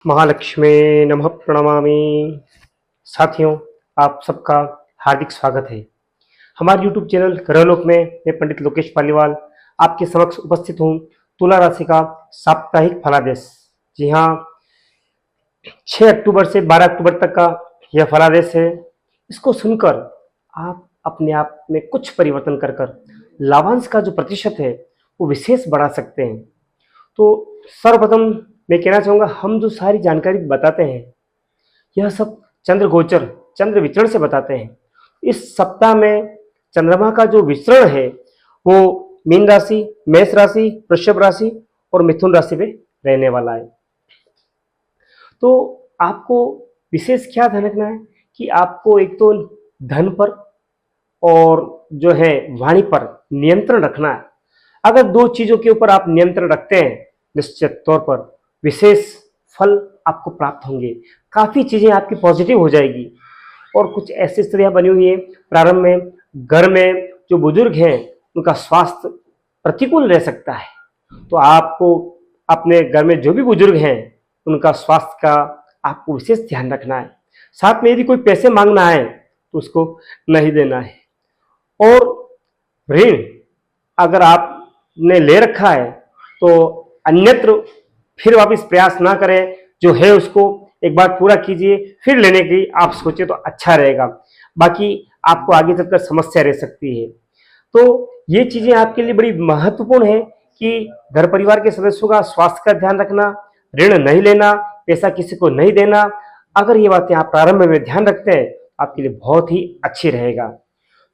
महालक्ष्मी नमः प्रणमामि। साथियों, आप सबका हार्दिक स्वागत है हमारे YouTube चैनल ग्रहलोक में। मैं पंडित लोकेश पालीवाल आपके समक्ष उपस्थित हूँ तुला राशि का साप्ताहिक फलादेश। जी हाँ, 6 अक्टूबर से 12 अक्टूबर तक का यह फलादेश है। इसको सुनकर आप अपने आप में कुछ परिवर्तन कर कर लाभांश का जो प्रतिशत है वो विशेष बढ़ा सकते हैं। तो सर्वप्रथम मैं कहना चाहूँगा, हम जो सारी जानकारी बताते हैं यह सब चंद्र गोचर, चंद्र विचरण से बताते हैं। इस सप्ताह में चंद्रमा का जो विचरण है वो मीन राशि, मेष राशि, वृषभ राशि और मिथुन राशि में रहने वाला है। तो आपको विशेष क्या ध्यान रखना है कि आपको एक तो धन पर और जो है वाणी पर नियंत्रण रखना है। अगर दो चीजों के ऊपर आप नियंत्रण रखते हैं, निश्चित तौर पर विशेष फल आपको प्राप्त होंगे। काफी चीजें आपकी पॉजिटिव हो जाएगी। और कुछ ऐसी स्थितियां बनी हुई है प्रारंभ में, घर में जो बुजुर्ग हैं उनका स्वास्थ्य प्रतिकूल रह सकता है। तो आपको अपने घर में जो भी बुजुर्ग हैं उनका स्वास्थ्य का आपको विशेष ध्यान रखना है। साथ में यदि कोई पैसे मांगना है तो उसको नहीं देना है। और ऋण अगर आपने ले रखा है तो अन्यत्र फिर वापस प्रयास ना करें, जो है उसको एक बार पूरा कीजिए, फिर लेने की आप सोचे तो अच्छा रहेगा। बाकी आपको आगे चलकर समस्या रह सकती है। तो ये चीजें आपके लिए बड़ी महत्वपूर्ण है कि घर परिवार के सदस्यों का स्वास्थ्य का ध्यान रखना, ऋण नहीं लेना, पैसा किसी को नहीं देना। अगर ये बातें आप प्रारंभ में ध्यान रखते हैं आपके लिए बहुत ही अच्छी रहेगा।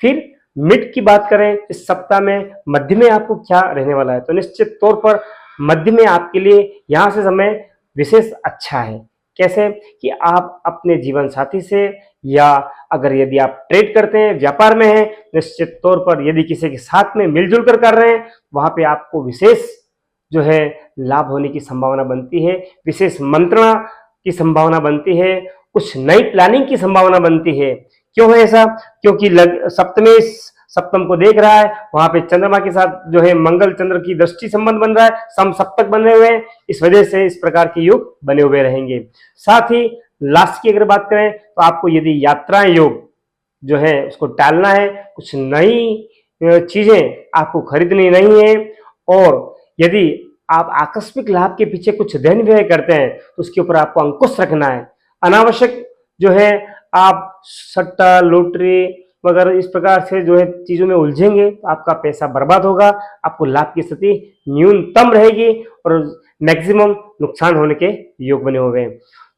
फिर मिड की बात करें, इस सप्ताह में मध्य में आपको क्या रहने वाला है, तो निश्चित तौर पर मध्य में आपके लिए यहाँ से समय विशेष अच्छा है। कैसे कि आप अपने जीवन साथी से, या अगर यदि आप ट्रेड करते हैं, व्यापार में हैं, निश्चित तौर पर यदि किसी के साथ में मिलजुल कर रहे हैं, वहां पे आपको विशेष जो है लाभ होने की संभावना बनती है, विशेष मंत्रणा की संभावना बनती है, कुछ नई प्लानिंग की संभावना बनती है। क्यों है ऐसा? क्योंकि सप्तमी सप्तम को देख रहा है, वहां पे चंद्रमा के साथ जो है मंगल चंद्र की दृष्टि संबंध बन रहा है, सम सप्तक बने हुए हैं। इस वजह से इस प्रकार के योग बने हुए रहेंगे। साथ ही लास्ट की अगर बात करें तो आपको यदि यात्राएं योग जो है उसको टालना है, कुछ नई चीजें आपको खरीदनी नहीं है, और यदि आप आकस्मिक लाभ के पीछे कुछ धन व्यय करते हैं तो उसके ऊपर आपको अंकुश रखना है। अनावश्यक जो है आप सट्टा, लॉटरी वगैरह इस प्रकार से जो है चीजों में उलझेंगे तो आपका पैसा बर्बाद होगा, आपको लाभ की स्थिति न्यूनतम रहेगी और मैक्सिमम नुकसान होने के योग बने हुए हैं।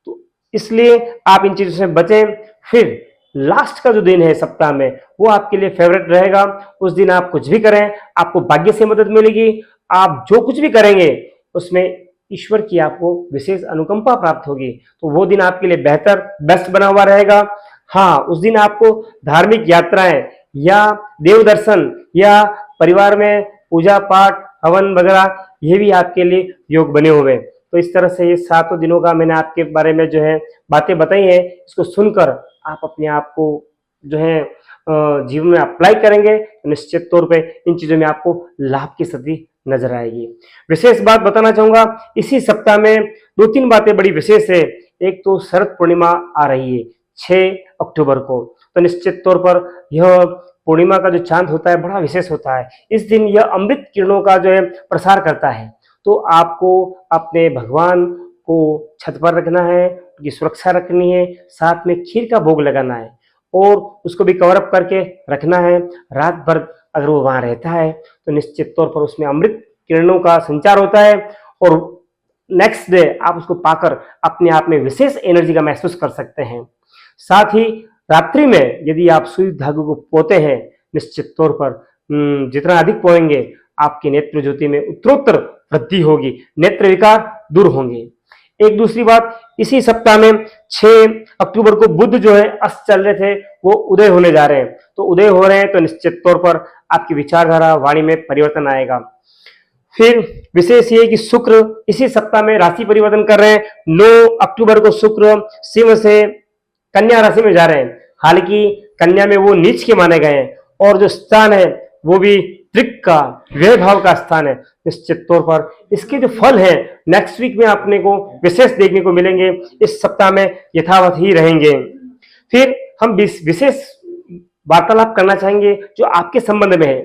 तो इसलिए आप इन चीजों से बचें। फिर लास्ट का जो दिन है सप्ताह में वो आपके लिए फेवरेट रहेगा। उस दिन आप कुछ भी करें आपको भाग्य से मदद मिलेगी। आप जो कुछ भी करेंगे उसमें ईश्वर की आपको विशेष अनुकंपा प्राप्त होगी। तो वो दिन आपके लिए बेहतर, बेस्ट बना हुआ रहेगा। हाँ, उस दिन आपको धार्मिक यात्राएं या देव दर्शन या परिवार में पूजा पाठ, हवन वगैरह ये भी आपके लिए योग बने हुए हैं। तो इस तरह से ये 7 दिनों का मैंने आपके बारे में जो है बातें बताई हैं, इसको सुनकर आप अपने आप को जो है जीवन में अप्लाई करेंगे तो निश्चित तौर पे इन चीजों में आपको लाभ की स्थिति नजर आएगी। विशेष बात बताना चाहूंगा, इसी सप्ताह में 2-3 बातें बड़ी विशेष है। एक तो शरद पूर्णिमा आ रही है 6 अक्टूबर को, तो निश्चित तौर पर यह पूर्णिमा का जो चांद होता है बड़ा विशेष होता है। इस दिन यह अमृत किरणों का जो है प्रसार करता है। तो आपको अपने भगवान को छत पर रखना है, उनकी सुरक्षा रखनी है, साथ में खीर का भोग लगाना है और उसको भी कवर अप करके रखना है। रात भर अगर वो वहां रहता है तो निश्चित तौर पर उसमें अमृत किरणों का संचार होता है और नेक्स्ट डे आप उसको पाकर अपने आप में विशेष एनर्जी का महसूस कर सकते हैं। साथ ही रात्रि में यदि आप सुई धागे को पोते हैं, निश्चित तौर पर जितना अधिक पोएंगे आपकी नेत्र ज्योति में उत्तरोत्तर वृद्धि होगी, नेत्र विकार दूर होंगे। एक दूसरी बात, इसी सप्ताह में 6 अक्टूबर को बुध जो है अस्त चल रहे थे वो उदय होने जा रहे हैं। तो उदय हो रहे हैं तो निश्चित तौर पर आपकी विचारधारा, वाणी में परिवर्तन आएगा। फिर विशेष ये कि शुक्र इसी सप्ताह में राशि परिवर्तन कर रहे हैं। 9 अक्टूबर को शुक्र सिंह से कन्या राशि में जा रहे हैं। हालांकि कन्या में वो नीच के माने गए हैं और जो स्थान है वो भी त्रिक का व्यय भाव का स्थान है। निश्चित तौर पर इसके जो फल है नेक्स्ट वीक में आपने को विशेष देखने को मिलेंगे, इस सप्ताह में यथावत ही रहेंगे। फिर हम विशेष वार्तालाप करना चाहेंगे जो आपके संबंध में है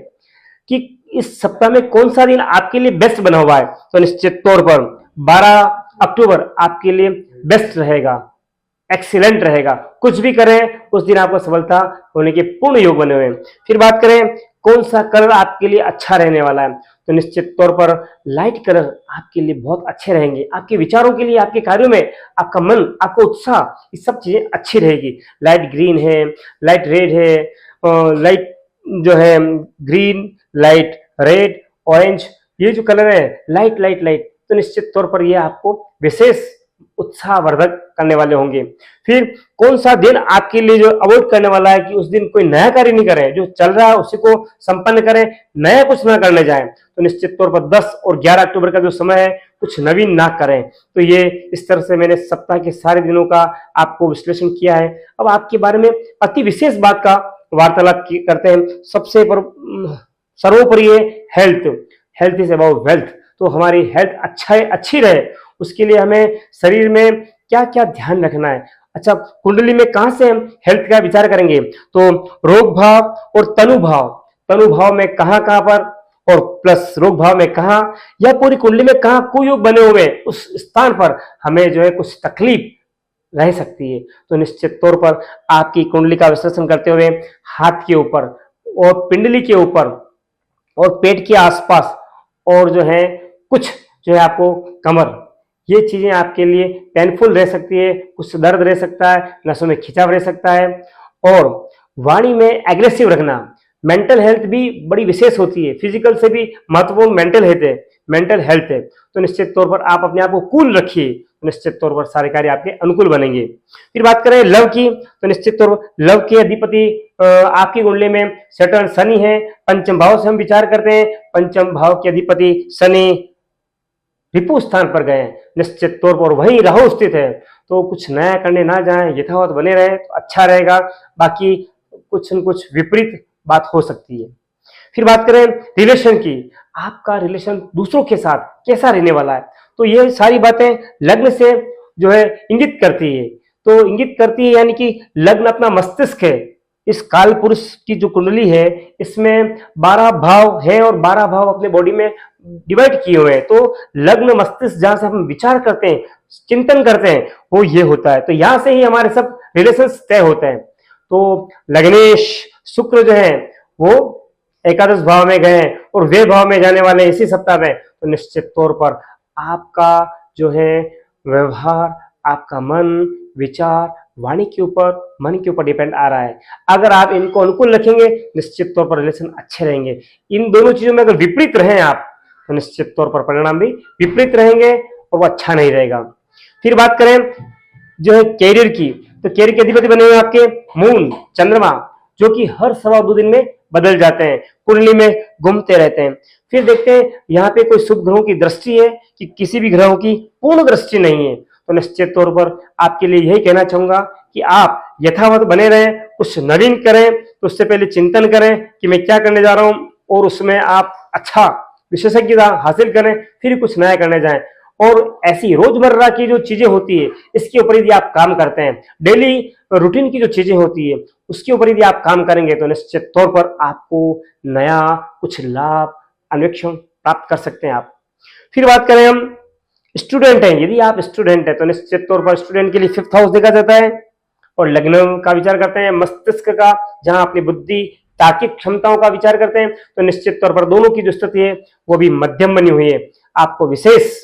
कि इस सप्ताह में कौन सा दिन आपके लिए बेस्ट बना हुआ है। तो निश्चित तौर पर 12 अक्टूबर आपके लिए बेस्ट रहेगा, एक्सीलेंट रहेगा। कुछ भी करें उस दिन आपको सफलता होने के पूर्ण योग बने हुए हैं। फिर बात करें कौन सा कलर आपके लिए अच्छा रहने वाला है, तो निश्चित तौर पर लाइट कलर आपके लिए बहुत अच्छे रहेंगे। आपके विचारों के लिए, आपके कार्यों में आपका मन, आपका उत्साह, ये सब चीजें अच्छी रहेगी। लाइट ग्रीन है, लाइट रेड है, लाइट जो है ग्रीन, लाइट रेड, ऑरेंज, ये जो कलर है लाइट लाइट लाइट, तो निश्चित तौर पर ये आपको विशेष उत्साहवर्धक करने वाले होंगे। फिर कौन सा दिन आपके लिए जो अवॉइड करने वाला है कि उस दिन कोई नया कार्य नहीं करें, जो चल रहा है उसी को संपन्न करें, नया कुछ ना करने जाएं। तो निश्चित तौर पर 10 और 11 अक्टूबर का जो समय है कुछ नवीन ना करें। तो ये इस तरह से मैंने सप्ताह के सारे दिनों का आपको विश्लेषण किया है। अब आपके बारे में अति विशेष बात का वार्तालाप करते हैं। सबसे सर्वोपरि है health. Health is about wealth. तो हमारी हेल्थ अच्छी रहे उसके लिए हमें शरीर में क्या क्या ध्यान रखना है। अच्छा, कुंडली में कहां से हम हेल्थ का विचार करेंगे, तो रोग भाव और तनु भाव में कहां पर और प्लस रोग भाव में कहां, या पूरी कुंडली में कहां कुयोग बने हुए उस स्थान पर हमें जो है कुछ तकलीफ रह सकती है। तो निश्चित तौर पर आपकी कुंडली का विश्लेषण करते हुए हाथ के ऊपर और पिंडली के ऊपर और पेट के आसपास और जो है कुछ जो है आपको कमर, ये चीजें आपके लिए पेनफुल रह सकती है, कुछ दर्द रह सकता है, नसों में खिंचाव रह सकता है। और वाणी में एग्रेसिव रखना। मेंटल हेल्थ भी बड़ी विशेष होती है, फिजिकल से भी महत्वपूर्ण मेंटल हेल्थ है। तो निश्चित तौर पर आप अपने आप को कूल रखिए, तो निश्चित तौर पर सारे कार्य आपके अनुकूल बनेंगे। फिर बात करें लव की, तो निश्चित तौर पर लव के अधिपति आपकी कुंडली में सैटर्न शनि है। पंचम भाव से हम विचार करते हैं, पंचम भाव के अधिपति शनि रिपु स्थान पर गए हैं। निश्चित तौर पर वही राहु स्थित है। तो कुछ नया करने ना जाएं, यथावत बने रहे तो अच्छा रहेगा। बाकी कुछ न कुछ विपरीत बात हो सकती है। फिर बात करें रिलेशन की, आपका रिलेशन दूसरों के साथ कैसा रहने वाला है, तो ये सारी बातें लग्न से जो है इंगित करती है। तो इंगित करती है यानी कि लग्न अपना मस्तिष्क है। इस काल पुरुष की जो कुंडली है इसमें 12 भाव है और 12 भाव अपने बॉडी में डिवाइड किए हुए हैं। तो लग्न मस्तिष्क जहां से हम विचार करते हैं, चिंतन करते हैं, वो ये होता है। तो यहां से ही हमारे सब रिलेशन तय होते हैं। तो लग्नेश शुक्र जो है वो एकादश भाव में गए और वे भाव में जाने वाले इसी सप्ताह में। तो निश्चित तौर पर आपका जो है व्यवहार, आपका मन, विचार, वाणी के ऊपर, मन के ऊपर डिपेंड आ रहा है। अगर आप इनको अनुकूल रखेंगे निश्चित तौर पर रिलेशन अच्छे रहेंगे। इन दोनों चीजों में अगर विपरीत रहे आप तो निश्चित तौर पर परिणाम भी विपरीत रहेंगे और वो अच्छा नहीं रहेगा। फिर बात करें जो है कैरियर की, तो कैरियर के अधिपति बने हुए आपके मून, चंद्रमा, जो कि हर 2.25 दिन में बदल जाते हैं, कुंडली में घूमते रहते हैं। फिर देखते हैं यहाँ पे कोई शुभ ग्रहों की दृष्टि है कि किसी भी ग्रहों की पूर्ण दृष्टि नहीं है। तो निश्चित तौर पर आपके लिए यही कहना चाहूंगा कि आप यथावत बने रहें, कुछ नवीन करें तो उससे पहले चिंतन करें कि मैं क्या करने जा रहा हूं और उसमें आप अच्छा विशेषज्ञता हासिल करें, फिर कुछ नया करने जाएं। और ऐसी रोजमर्रा की जो चीजें होती है इसके ऊपर यदि आप काम करते हैं, डेली रूटीन की जो चीजें होती है उसके ऊपर यदि आप काम करेंगे तो निश्चित तौर पर आपको नया कुछ लाभ अन्वेषण प्राप्त कर सकते हैं आप। फिर बात करें हम स्टूडेंट हैं, यदि आप स्टूडेंट हैं तो निश्चित तौर पर स्टूडेंट के लिए 5th हाउस देखा जाता है और लग्न का विचार करते हैं, मस्तिष्क का, जहां अपनी बुद्धि तार्किक क्षमताओं का विचार करते हैं। तो निश्चित तौर पर दोनों की जो स्थिति है वो भी मध्यम बनी हुई है। आपको विशेष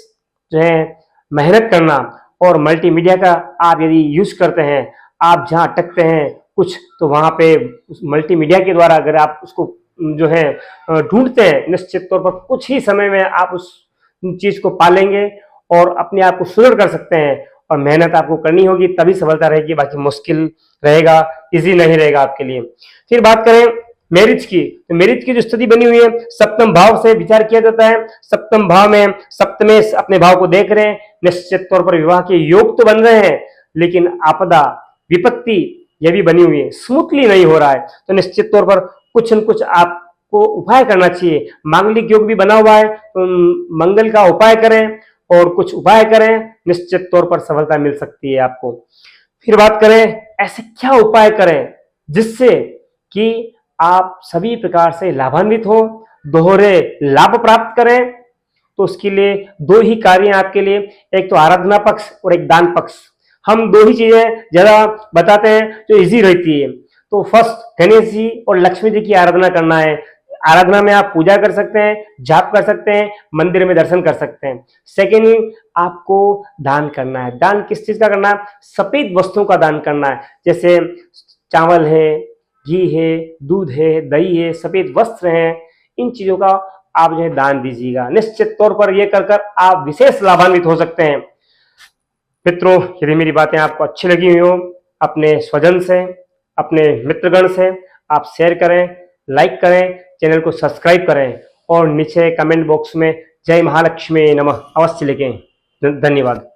जो है मेहनत करना और मल्टीमीडिया का आप यदि यूज करते हैं, आप जहां अटकते हैं कुछ तो वहां पे मल्टीमीडिया के द्वारा अगर आप उसको जो है ढूंढते हैं, निश्चित तौर पर कुछ ही समय में आप उस चीज को पालेंगे और अपने आप को सुदृढ़ कर सकते हैं। और मेहनत आपको करनी होगी तभी सफलता रहेगी, बाकी मुश्किल रहेगा, इजी नहीं रहेगा आपके लिए। फिर बात करें मैरिज की, तो मैरिज की जो स्थिति बनी हुई है 7वें भाव से विचार किया जाता है। 7वें भाव में सप्तमे अपने भाव को देख रहे हैं, निश्चित तौर पर विवाह के योग तो बन रहे हैं लेकिन आपदा विपत्ति ये भी बनी हुई है, स्मूथली नहीं हो रहा है। तो निश्चित तौर पर कुछ न कुछ आप आपको उपाय करना चाहिए। मांगलिक योग भी बना हुआ है, तो मंगल का उपाय करें और कुछ उपाय करें, निश्चित तौर पर सफलता मिल सकती है आपको। फिर बात करें ऐसे क्या उपाय करें जिससे कि आप सभी प्रकार से लाभान्वित हो, दोहरे लाभ प्राप्त करें। तो उसके लिए दो ही कार्य आपके लिए, एक तो आराधना पक्ष और एक दान पक्ष। हम दो ही चीजें ज्यादा बताते हैं जो इजी रहती है। तो फर्स्ट गणेश जी और लक्ष्मी जी की आराधना करना है। आराधना में आप पूजा कर सकते हैं, जाप कर सकते हैं, मंदिर में दर्शन कर सकते हैं। सेकेंड, आपको दान करना है। दान किस चीज का करना है? सफेद वस्तुओं का दान करना है, जैसे चावल है, घी है, दूध है, दही है, सफेद वस्त्र हैं। इन चीजों का आप जो है दान दीजिएगा। निश्चित तौर पर यह कर आप विशेष लाभान्वित हो सकते हैं। मित्रों, यदि मेरी बातें आपको अच्छी लगी हुई हो, अपने स्वजन से, अपने मित्रगण से आप शेयर करें, लाइक करें, चैनल को सब्सक्राइब करें और नीचे कमेंट बॉक्स में जय महालक्ष्मी नमः अवश्य लिखें। धन्यवाद।